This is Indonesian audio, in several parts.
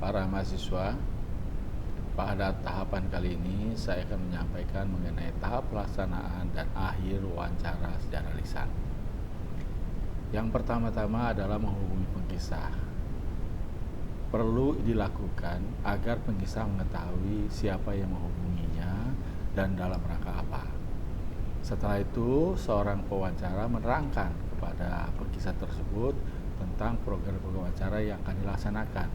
para mahasiswa. Pada tahapan kali ini saya akan menyampaikan mengenai tahap pelaksanaan dan akhir wawancara secara lisan. Yang pertama-tama adalah menghubungi pengkisah. Perlu dilakukan agar pengkisah mengetahui siapa yang menghubunginya dan dalam rangka apa. Setelah itu, seorang pewawancara menerangkan kepada pengkisah tersebut tentang program wawancara yang akan dilaksanakan,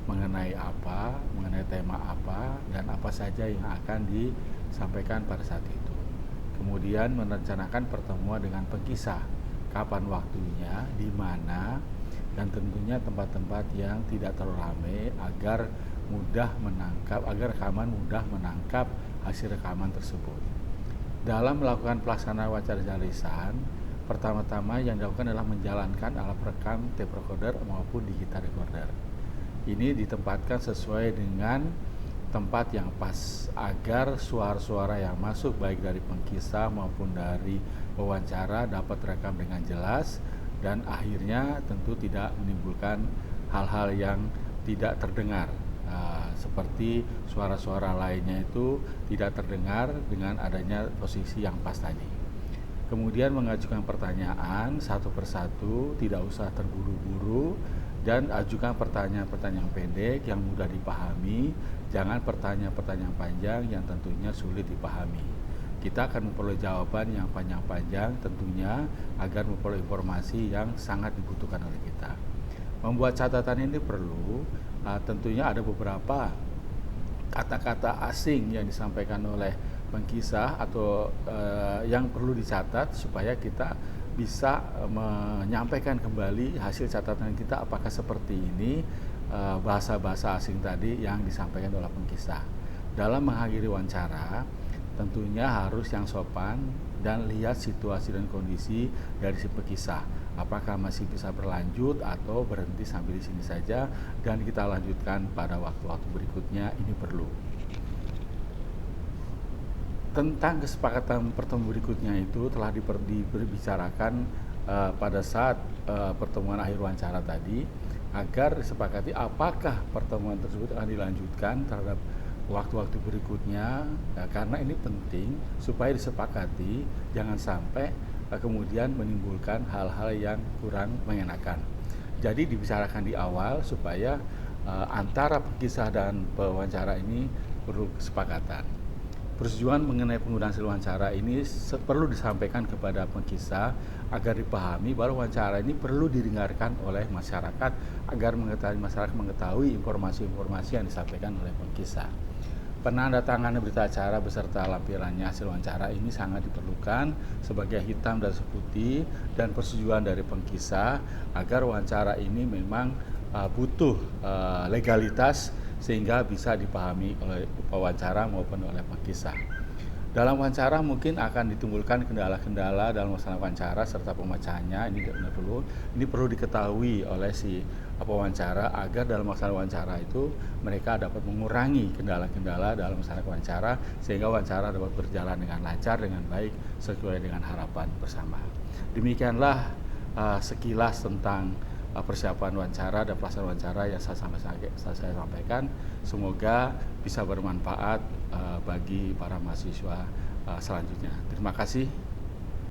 mengenai apa, mengenai tema apa, dan apa saja yang akan disampaikan pada saat itu. Kemudian merencanakan pertemuan dengan pengkisah, kapan waktunya, di mana, dan tentunya tempat-tempat yang tidak terlalu ramai agar rekaman mudah menangkap hasil rekaman tersebut. Dalam melakukan pelaksanaan wawancara secara lisan, pertama-tama yang dilakukan adalah menjalankan alat perekam tape recorder maupun digital recorder. Ini ditempatkan sesuai dengan tempat yang pas agar suara-suara yang masuk baik dari pengkisah maupun dari pewawancara dapat terekam dengan jelas dan akhirnya tentu tidak menimbulkan hal-hal yang tidak terdengar, seperti suara-suara lainnya itu tidak terdengar dengan adanya posisi yang pas tadi. Kemudian mengajukan pertanyaan satu persatu, tidak usah terburu-buru, dan ajukan pertanyaan-pertanyaan pendek yang mudah dipahami, jangan pertanyaan-pertanyaan panjang yang tentunya sulit dipahami. Kita akan memperoleh jawaban yang panjang-panjang tentunya agar memperoleh informasi yang sangat dibutuhkan oleh kita. Membuat catatan ini perlu, tentunya ada beberapa kata-kata asing yang disampaikan oleh pengkisah atau yang perlu dicatat supaya kita bisa menyampaikan kembali hasil catatan kita apakah seperti ini bahasa-bahasa asing tadi yang disampaikan oleh pengkisah. Dalam mengakhiri wawancara tentunya harus yang sopan dan lihat situasi dan kondisi dari si pengkisah. Apakah masih bisa berlanjut atau berhenti sampai di sini saja dan kita lanjutkan pada waktu-waktu berikutnya, ini perlu. Tentang kesepakatan pertemuan berikutnya itu telah dibicarakan pada saat pertemuan akhir wawancara tadi, agar disepakati apakah pertemuan tersebut akan dilanjutkan terhadap waktu-waktu berikutnya, karena ini penting supaya disepakati jangan sampai kemudian menimbulkan hal-hal yang kurang mengenakan. Jadi dibicarakan di awal supaya antara pengkisah dan pewawancara ini perlu kesepakatan. Persetujuan mengenai penggunaan hasil wawancara ini perlu disampaikan kepada pengkisah agar dipahami bahwa wawancara ini perlu didengarkan oleh masyarakat agar masyarakat mengetahui informasi-informasi yang disampaikan oleh pengkisah. Penandatanganan berita acara beserta lampirannya hasil wawancara ini sangat diperlukan sebagai hitam dan putih dan persetujuan dari pengkisah agar wawancara ini memang butuh legalitas sehingga bisa dipahami oleh pewawancara maupun oleh pengkisah. Dalam wawancara mungkin akan ditimbulkan kendala-kendala dalam melaksanakan wawancara serta pemecahannya. Ini perlu diketahui oleh si pewawancara agar dalam melaksanakan wawancara itu mereka dapat mengurangi kendala-kendala dalam melaksanakan wawancara sehingga wawancara dapat berjalan dengan lancar, dengan baik sesuai dengan harapan bersama. Demikianlah sekilas tentang persiapan wawancara dan pelaksanaan wawancara yang saya sampaikan. Semoga bisa bermanfaat bagi para mahasiswa selanjutnya. Terima kasih.